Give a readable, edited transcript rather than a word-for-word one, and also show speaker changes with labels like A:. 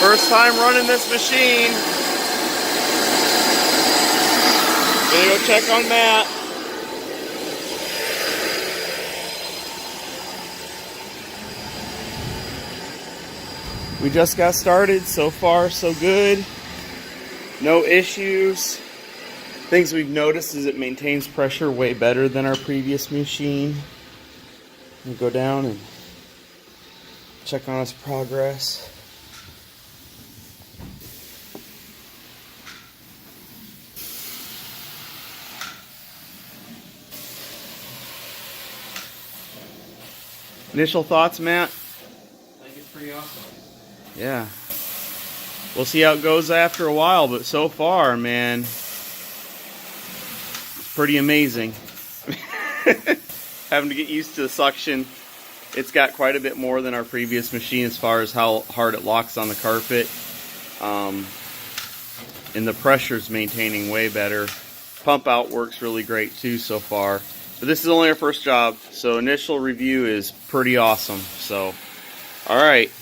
A: First time running this machine. Gonna go check on Matt. We just got started. So far, so good. No issues. Things we've noticed is it maintains pressure way better than our previous machine. We'll go down and check on its progress. Initial thoughts, Matt?
B: I think it's pretty awesome.
A: Yeah. We'll see how it goes after a while, but so far, man, it's pretty amazing. Having to get used to the suction. It's got quite a bit more than our previous machine as far as how hard it locks on the carpet. And the pressure's maintaining way better. Pump out works really great too so far. But this is only our first job, so initial review is pretty awesome. So, alright.